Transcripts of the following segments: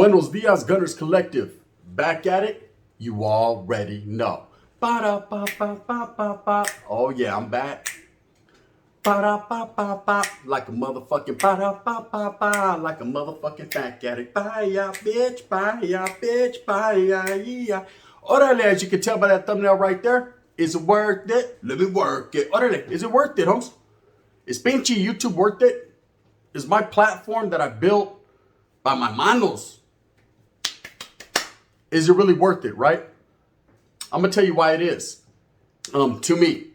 Buenos dias, Gunners Collective. Back at it? You already know. Ba-da-ba-ba-ba-ba-ba. Oh yeah, I'm back. Ba-da-ba-ba-ba. Like a motherfucking ba-da-ba-ba-ba. Like a motherfucking fat addict. Bye-ya, bitch. Bye-ya, bitch. Bye-ya, yeah. Orale, as you can tell by that thumbnail right there, is it worth it? Let me work it. Orale, is it worth it, homes? Is Pinchy YouTube worth it? Is my platform that I built by my manos, is it really worth it, right? I'm gonna tell you why it is. To me,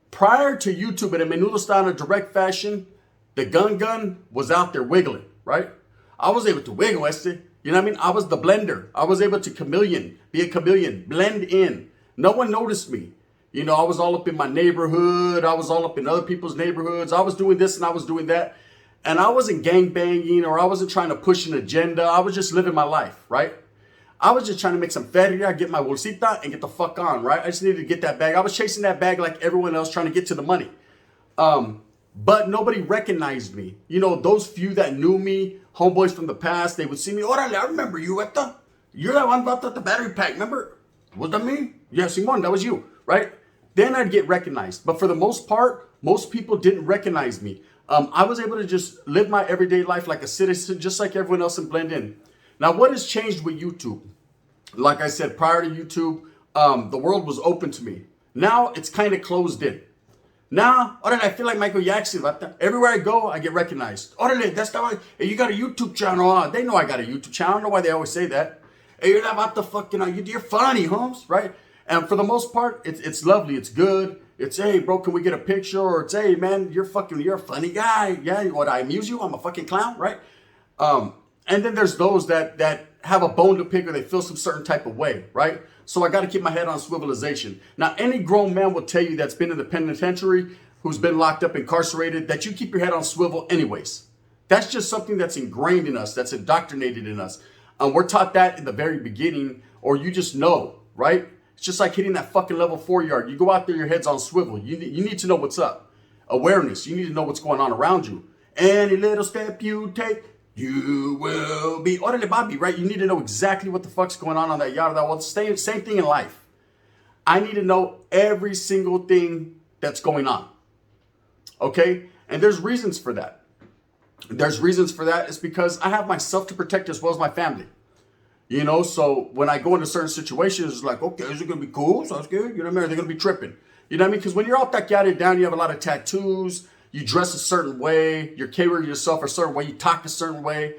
prior to YouTube and Menudo style in a direct fashion, the gun was out there wiggling, right? I was able to wiggle, you know what I mean? I was the blender. I was able to be a chameleon, blend in. No one noticed me. I was all up in my neighborhood. I was all up in other people's neighborhoods. I was doing this and I was doing that. And I wasn't gangbanging or I wasn't trying to push an agenda. I was just living my life, right? I was just trying to make some feria, get my bolsita, and get the fuck on, right? I just needed to get that bag. I was chasing that bag like everyone else, trying to get to the money. But nobody recognized me. Those few that knew me, homeboys from the past, they would see me. Orale, I remember you, Etta. You're that one about the battery pack, remember? Was that me? Yeah, Simon, that was you, right? Then I'd get recognized. But for the most part, most people didn't recognize me. I was able to just live my everyday life like a citizen, just like everyone else, and blend in. Now, what has changed with YouTube? Like I said, prior to YouTube, the world was open to me. Now, it's kind of closed in. Now, I feel like Michael Jackson. Everywhere I go, I get recognized. That's the way. Hey, you got a YouTube channel. They know I got a YouTube channel. I don't know why they always say that. Hey, you're not about the fucking, you're funny, Holmes, right? And for the most part, it's lovely. It's good. It's, hey, bro, can we get a picture? Or it's, hey, man, you're a funny guy. Yeah, what, I amuse you? I'm a fucking clown, right? And then there's those that have a bone to pick or they feel some certain type of way, right? So I got to keep my head on swivelization. Now, any grown man will tell you that's been in the penitentiary, who's been locked up, incarcerated, that you keep your head on swivel anyways. That's just something that's ingrained in us, that's indoctrinated in us. We're taught that in the very beginning, or you just know, right? It's just like hitting that fucking level 4 yard. You go out there, your head's on swivel. You need to know what's up. Awareness. You need to know what's going on around you. Any little step you take, you will be orale Bobby, right? You need to know exactly what the fuck's going on that yard. Well, same thing in life. I need to know every single thing that's going on. Okay? And there's reasons for that. It's because I have myself to protect as well as my family. So when I go into certain situations, it's like, okay, is it going to be cool? Sounds good. You know what I mean? Are they going to be tripping? You know what I mean? Because when you're out that yada down, you have a lot of tattoos. You dress a certain way. You're carrying yourself a certain way. You talk a certain way.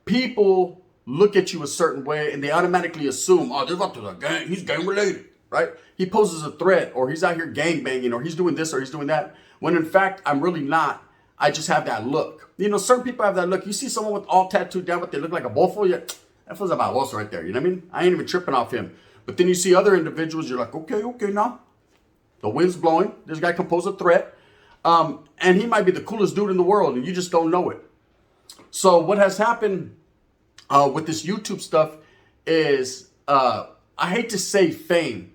People look at you a certain way and they automatically assume, oh, they're up to the gang. He's gang related, right? He poses a threat or he's out here gang banging or he's doing this or he's doing that. When in fact, I'm really not. I just have that look. Certain people have that look. You see someone with all tattooed down, but they look like a bofo. Yeah, that feels about boss right there. You know what I mean? I ain't even tripping off him. But then you see other individuals, you're like, okay, now. The wind's blowing. This guy can pose a threat. And he might be the coolest dude in the world, and you just don't know it. So what has happened with this YouTube stuff is, I hate to say fame,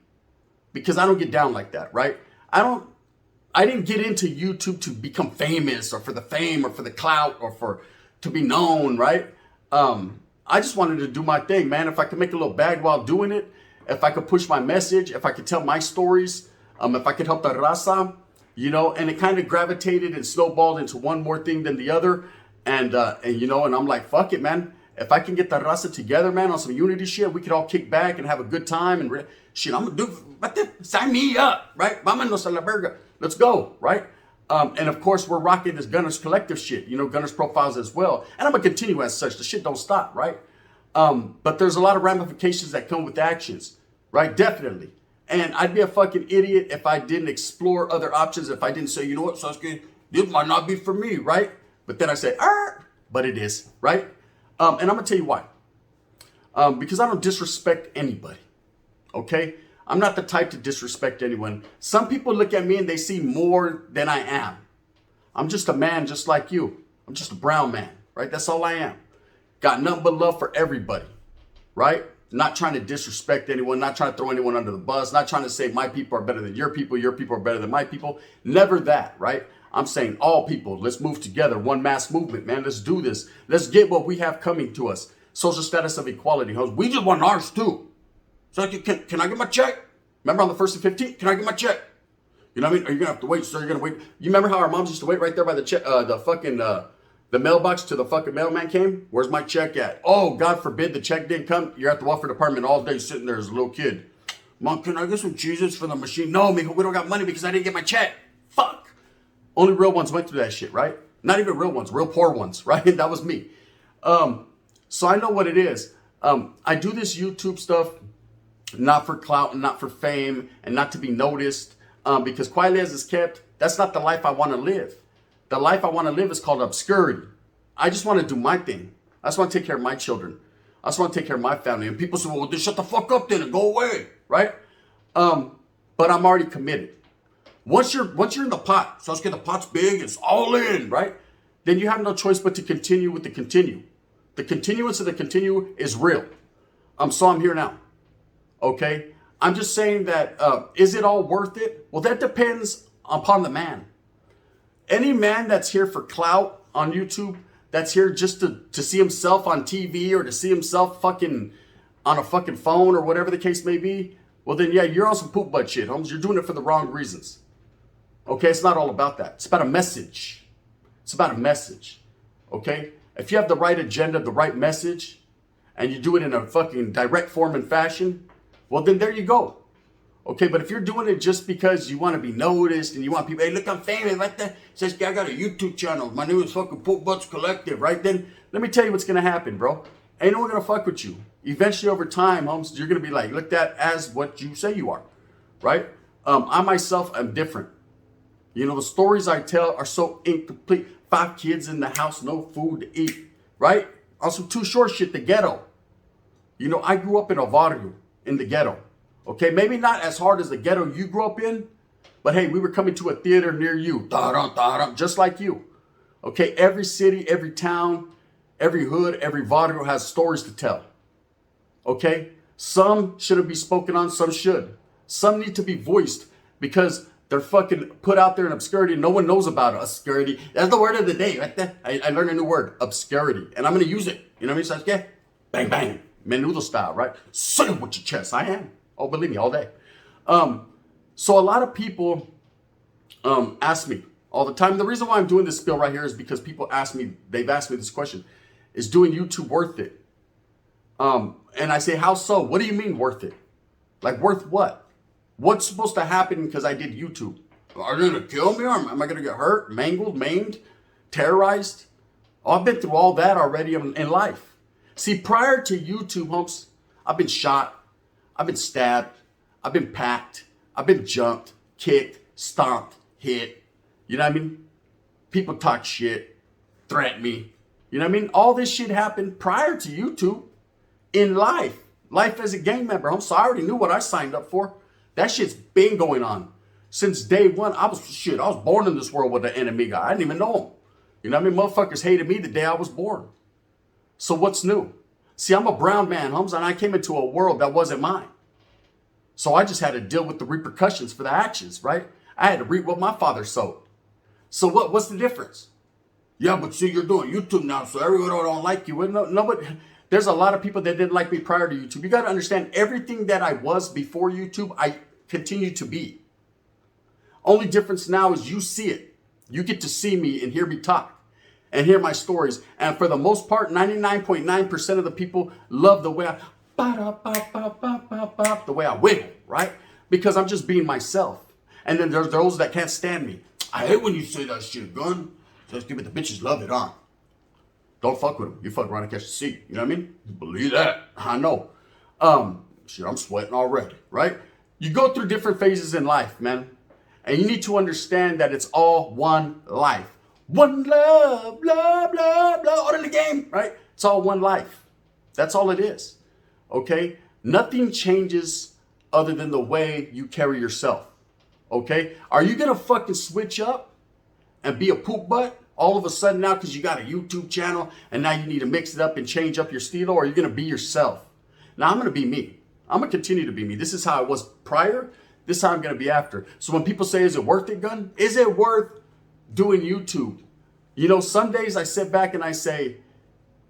because I don't get down like that, right? I didn't get into YouTube to become famous or for the fame or for the clout or to be known, right? I just wanted to do my thing, man. If I could make a little bag while doing it, if I could push my message, if I could tell my stories, if I could help the raza, and it kind of gravitated and snowballed into one more thing than the other. And I'm like, fuck it, man. If I can get the raza together, man, on some unity shit, we could all kick back and have a good time and shit. I'm gonna do, sign me up, right? Vámonos a la verga. Let's go, right? And of course, we're rocking this Gunners Collective shit, Gunners Profiles as well. And I'm gonna continue as such. The shit don't stop, right? But there's a lot of ramifications that come with actions, right? Definitely. And I'd be a fucking idiot if I didn't explore other options, if I didn't say, you know what, Sasuke, this might not be for me, right? But then I say, but it is, right? And I'm gonna tell you why. Because I don't disrespect anybody, okay? I'm not the type to disrespect anyone. Some people look at me and they see more than I am. I'm just a man just like you. I'm just a brown man, right? That's all I am. Got nothing but love for everybody, right? Not trying to disrespect anyone, not trying to throw anyone under the bus, not trying to say my people are better than your people are better than my people. Never that, right? I'm saying all people, let's move together. One mass movement, man. Let's do this. Let's get what we have coming to us. Social status of equality. We just want ours too. So can I get my check? Remember on the 1st and 15th? Can I get my check? You know what I mean? Are you going to have to wait? So you're going to wait. You remember how our moms used to wait right there by the check, the mailbox till the fucking mailman came? Where's my check at? Oh, God forbid the check didn't come. You're at the welfare department all day sitting there as a little kid. Mom, can I get some cheeses for the machine? No, mijo, we don't got money because I didn't get my check. Fuck. Only real ones went through that shit, right? Not even real ones, real poor ones, right? That was me. So I know what it is. I do this YouTube stuff not for clout and not for fame and not to be noticed because quietly as it's kept, that's not the life I want to live. The life I want to live is called obscurity. I just want to do my thing. I just want to take care of my children. I just want to take care of my family. And people say, well, then shut the fuck up then and go away, right? But I'm already committed. Once you're in the pot, so let's get the pot's big, it's all in, right? Then you have no choice but to continue with the continue. The continuance of the continue is real. So I'm here now, okay? I'm just saying that, is it all worth it? Well, that depends upon the man. Any man that's here for clout on YouTube, that's here just to see himself on TV or to see himself fucking on a fucking phone or whatever the case may be, well then, yeah, you're on some poop butt shit, Holmes. You're doing it for the wrong reasons. Okay, it's not all about that. It's about a message. It's about a message, okay? If you have the right agenda, the right message, and you do it in a fucking direct form and fashion, well, then there you go. Okay, but if you're doing it just because you want to be noticed and you want people, hey, look, I'm famous, right there. Says, I got a YouTube channel. My name is fucking Poop Butts Collective, right? Then let me tell you what's going to happen, bro. Ain't no one going to fuck with you. Eventually, over time, Holmes, you're going to be like, looked at as what you say you are, right? I myself am different. You know, the stories I tell are so incomplete. 5 kids in the house, no food to eat, right? On some Too Short shit, the ghetto. You know, I grew up in a barrio, in the ghetto. Okay, maybe not as hard as the ghetto you grew up in, but hey, we were coming to a theater near you, just like you. Okay, every city, every town, every hood, every barrio has stories to tell. Okay, some shouldn't be spoken on, some should. Some need to be voiced because they're fucking put out there in obscurity. No one knows about it. Obscurity. That's the word of the day, right there. I learned a new word, obscurity, and I'm going to use it. You know what I mean? So, yeah, bang, bang, menudo style, right? Say it with your chest. I am. Oh, believe me, all day. So a lot of people ask me all the time. The reason why I'm doing this spiel right here is because people ask me, they've asked me this question, is doing YouTube worth it? And I say, how so? What do you mean worth it? Like worth what? What's supposed to happen because I did YouTube? Are they going to kill me or am I going to get hurt, mangled, maimed, terrorized? Oh, I've been through all that already in life. See, prior to YouTube, Humps, I've been shot. I've been stabbed, I've been packed, I've been jumped, kicked, stomped, hit. You know what I mean? People talk shit, threaten me. You know what I mean? All this shit happened prior to YouTube in life. Life as a gang member. So I already knew what I signed up for. That shit's been going on. Since day one, I was born in this world with an enemy guy. I didn't even know him. You know what I mean? Motherfuckers hated me the day I was born. So what's new? See, I'm a brown man, Holmes, and I came into a world that wasn't mine. So I just had to deal with the repercussions for the actions, right? I had to reap what my father sowed. So what's the difference? Yeah, but see, you're doing YouTube now, so everyone don't like you. No, but there's a lot of people that didn't like me prior to YouTube. You got to understand, everything that I was before YouTube, I continue to be. Only difference now is you see it. You get to see me and hear me talk. And hear my stories. And for the most part, 99.9% of the people love the way the way I wiggle, right? Because I'm just being myself. And then there's those that can't stand me. I hate when you say that shit, gun. Just give it, the bitches love it, huh? Don't fuck with them. You fuck around and catch the seat. You know what I mean? Believe that. I know. Shit, I'm sweating already, right? You go through different phases in life, man. And you need to understand that it's all one life. One love, blah, blah, blah, all in the game, right? It's all one life. That's all it is, okay? Nothing changes other than the way you carry yourself, okay? Are you going to fucking switch up and be a poop butt all of a sudden now because you got a YouTube channel and now you need to mix it up and change up your stilo, or are you going to be yourself? Now I'm going to be me. I'm going to continue to be me. This is how I was prior. This is how I'm going to be after. So when people say, is it worth it, Gun? Is it worth doing YouTube? You know, some days I sit back and I say,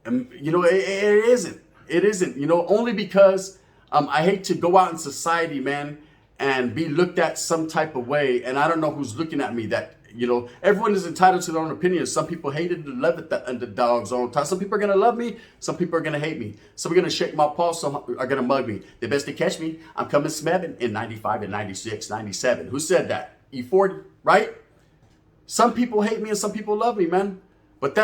you know, it isn't. It isn't, you know, only because I hate to go out in society, man, and be looked at some type of way. And I don't know who's looking at me that, you know, everyone is entitled to their own opinion. Some people hated and love it and the dog's own time. Some people are going to love me. Some people are going to hate me. Some are going to shake my paw. Some are going to mug me. The best to catch me, I'm coming smebbing in 95 and 96, 97. Who said that? E40, right? Some people hate me and some people love me, man. But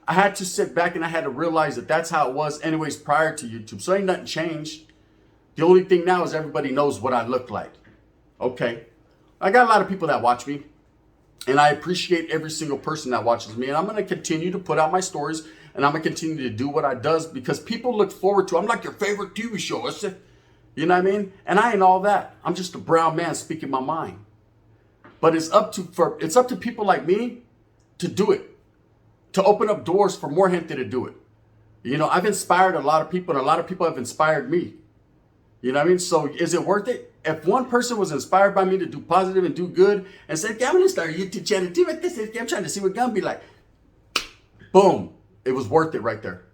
I had to sit back and I had to realize that that's how it was anyways prior to YouTube. So ain't nothing changed. The only thing now is everybody knows what I look like. Okay. I got a lot of people that watch me. And I appreciate every single person that watches me. And I'm going to continue to put out my stories. And I'm going to continue to do what I does because people look forward to. I'm like your favorite TV show. You know what I mean? And I ain't all that. I'm just a brown man speaking my mind. But it's up to people like me to do it. To open up doors for more gente to do it. You know, I've inspired a lot of people and a lot of people have inspired me. You know what I mean? So is it worth it? If one person was inspired by me to do positive and do good and said, I'm going to start a YouTube channel too. I'm trying to see what Gun be like. Boom. It was worth it right there.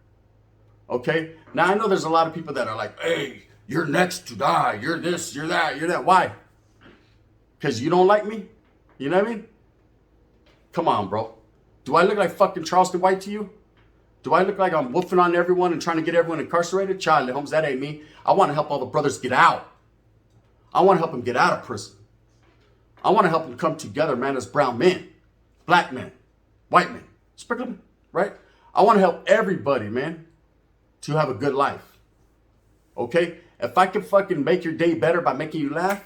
Okay? Now I know there's a lot of people that are like, hey, you're next to die. You're this, you're that, you're that. Why? Because you don't like me? You know what I mean? Come on, bro. Do I look like fucking Charleston White to you? Do I look like I'm woofing on everyone and trying to get everyone incarcerated? Charlie Holmes, that ain't me. I want to help all the brothers get out. I want to help them get out of prison. I want to help them come together, man, as brown men, black men, white men, sprinkle them, right? I want to help everybody, man, to have a good life. Okay? If I can fucking make your day better by making you laugh,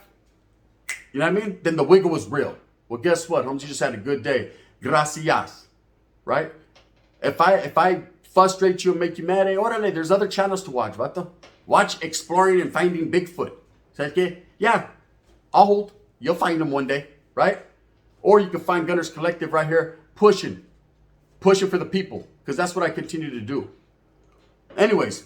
you know what I mean? Then the wiggle was real. Well, guess what, Holmes? You just had a good day. Gracias. Right? If I frustrate you and make you mad, hey, orale, there's other channels to watch, vato. Watch Exploring and Finding Bigfoot. ¿Sabes qué? Yeah, I'll hold. You'll find them one day, right? Or you can find Gunners Collective right here, pushing for the people, because that's what I continue to do. Anyways,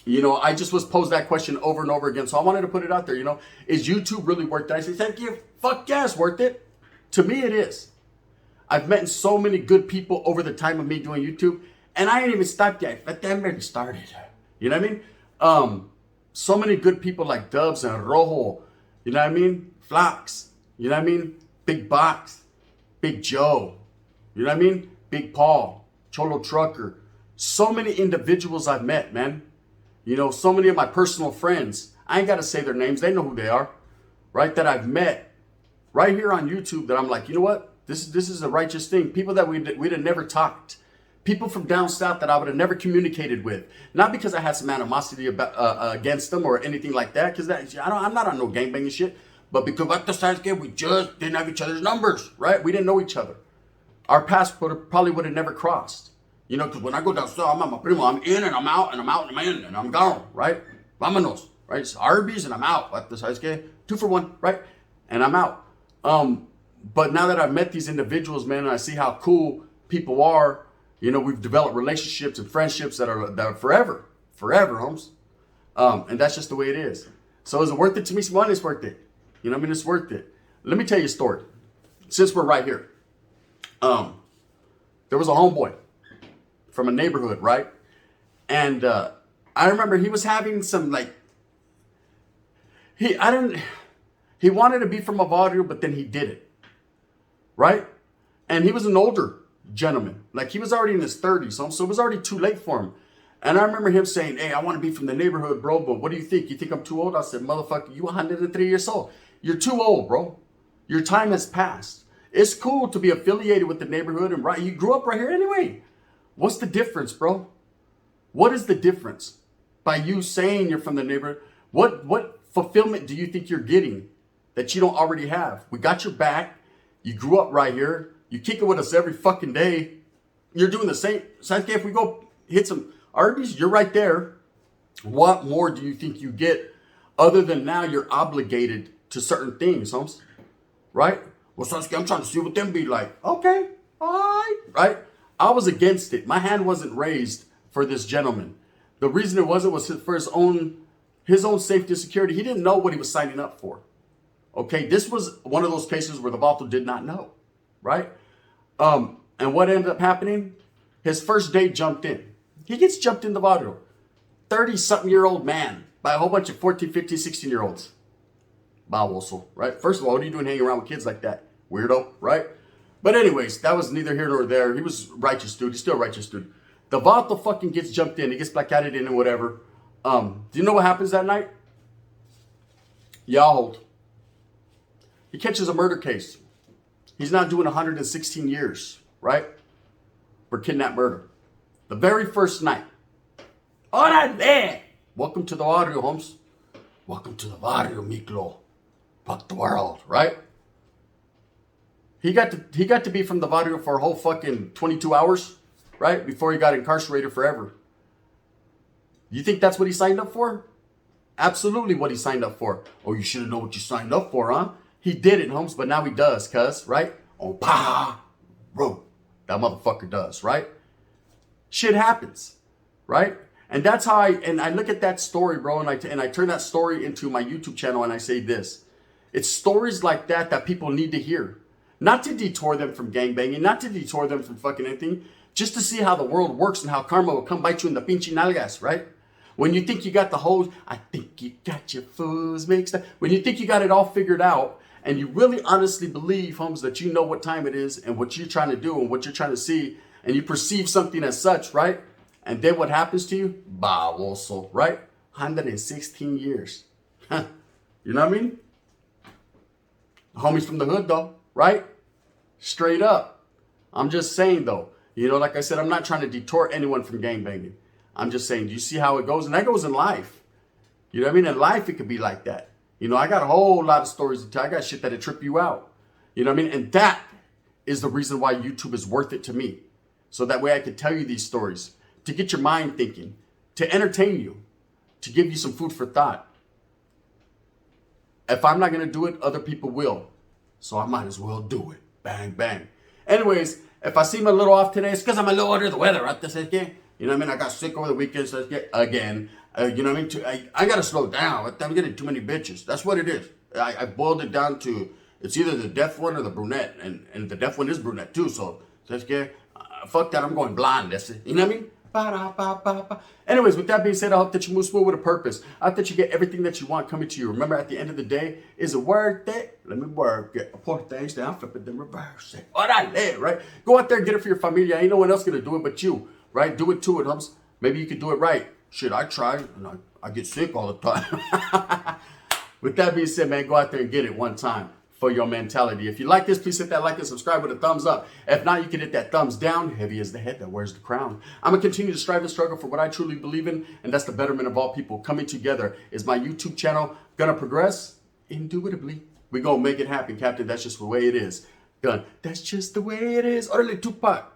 you know, I just was posed that question over and over again, so I wanted to put it out there, you know. Is YouTube really worth it? I say, thank you. Fuck yeah, it's worth it. To me, it is. I've met so many good people over the time of me doing YouTube, and I ain't even stopped yet. But I already started. You know what I mean? So many good people like Dubs and Rojo. You know what I mean? Flox. You know what I mean? Big Box. Big Joe. You know what I mean? Big Paul. Cholo Trucker. So many individuals I've met, man. You know, so many of my personal friends. I ain't got to say their names. They know who they are. Right? That I've met right here on YouTube that I'm like, you know what? This is a righteous thing. People that we'd have never talked. People from down south that I would have never communicated with. Not because I had some animosity against them or anything like that. Because I'm not on no gangbanging shit. But because what the size game, we just didn't have each other's numbers, right? We didn't know each other. Our paths probably would have never crossed. You know, because when I go down south, I'm at my primo. I'm in and I'm out and I'm out and I'm in and I'm gone, right? Vámonos, right? It's Arby's and I'm out. What the size game? 2 for 1, right? And I'm out. But now that I've met these individuals, man, and I see how cool people are, you know, we've developed relationships and friendships that are forever, Holmes. And that's just the way it is. So is it worth it to me? One, it's worth it. You know what I mean? It's worth it. Let me tell you a story. Since we're right here, there was a homeboy from a neighborhood, right? And I remember he was having some he wanted to be from Bavaria, but then he did it. Right? And he was an older gentleman. Like he was already in his 30s. So it was already too late for him. And I remember him saying, hey, I want to be from the neighborhood, bro. But what do you think? You think I'm too old? I said, motherfucker, you 103 years old. You're too old, bro. Your time has passed. It's cool to be affiliated with the neighborhood. And right, you grew up right here anyway. What's the difference, bro? What is the difference? By you saying you're from the neighborhood, what fulfillment do you think you're getting that you don't already have? We got your back. You grew up right here. You kick it with us every fucking day. You're doing the same. Sanke, if we go hit some Arby's, you're right there. What more do you think you get other than now you're obligated to certain things, Holmes? Right? Well, Sanke, I'm trying to see what them be like. Okay. All right. Right? I was against it. My hand wasn't raised for this gentleman. The reason it wasn't was for his own safety and security. He didn't know what he was signing up for. Okay, this was one of those cases where the Vato did not know, right? And what ended up happening? His first date jumped in. He gets jumped in the Vato. 30-something-year-old man by a whole bunch of 14, 15, 16-year-olds. Baboso, right? First of all, what are you doing hanging around with kids like that? Weirdo, right? But anyways, that was neither here nor there. He was righteous dude. He's still a righteous dude. The Vato fucking gets jumped in. He gets placarded in and whatever. Do you know what happens that night? Y'all hold. He catches a murder case. He's now doing 116 years, right? For kidnap murder. The very first night. Orale! Welcome to the barrio, Holmes. Welcome to the barrio, Miklo. Fuck the world, right? He got to be from the barrio for a whole fucking 22 hours, right? Before he got incarcerated forever. You think that's what he signed up for? Absolutely what he signed up for. Oh, you should have known what you signed up for, huh? He didn't, Holmes, but now he does, cuz, right? On pa road. That motherfucker does, right? Shit happens, right? And that's how I look at that story, bro, and I turn that story into my YouTube channel and I say this. It's stories like that that people need to hear. Not to detour them from gangbanging, not to detour them from fucking anything, just to see how the world works and how karma will come bite you in the pinche nalgas, right? When you think you got the whole, I think you got your fools mixed up. When you think you got it all figured out, and you really honestly believe, Holmes, that you know what time it is and what you're trying to do and what you're trying to see, and you perceive something as such, right? And then what happens to you? Baboso, right? 116 years. You know what I mean? Homies from the hood, though, right? Straight up. I'm just saying, though, you know, like I said, I'm not trying to detour anyone from gangbanging. I'm just saying, do you see how it goes? And that goes in life. You know what I mean? In life, it could be like that. You know, I got a whole lot of stories to tell. I got shit that'll trip you out. You know what I mean? And that is the reason why YouTube is worth it to me. So that way I can tell you these stories, to get your mind thinking, to entertain you, to give you some food for thought. If I'm not going to do it, other people will. So I might as well do it. Bang, bang. Anyways, if I seem a little off today, it's because I'm a little under the weather. You know what I mean? I got sick over the weekend, so again. You know what I mean? I got to slow down. I'm getting too many bitches. That's what it is. I boiled it down to, it's either the deaf one or the brunette. And the deaf one is brunette too. So, fuck that. I'm going blind. That's it. You know what I mean? Ba-da-ba-ba-ba. Anyways, with that being said, I hope that you move smooth with a purpose. I hope that you get everything that you want coming to you. Remember, at the end of the day, is it worth it? Let me work it. I pull things down, flip it, then reverse it. Orale, right? Go out there and get it for your familia. Ain't no one else going to do it but you, right? Do it to it, Hums. Maybe you could do it right. Shit, I try, and I get sick all the time. With that being said, man, go out there and get it one time for your mentality. If you like this, please hit that like and subscribe with a thumbs up. If not, you can hit that thumbs down. Heavy is the head that wears the crown. I'm going to continue to strive and struggle for what I truly believe in, and that's the betterment of all people. Coming together is my YouTube channel. Gonna progress indubitably. We're going to make it happen, Captain. That's just the way it is. Done. That's just the way it is. Orale, Tupac.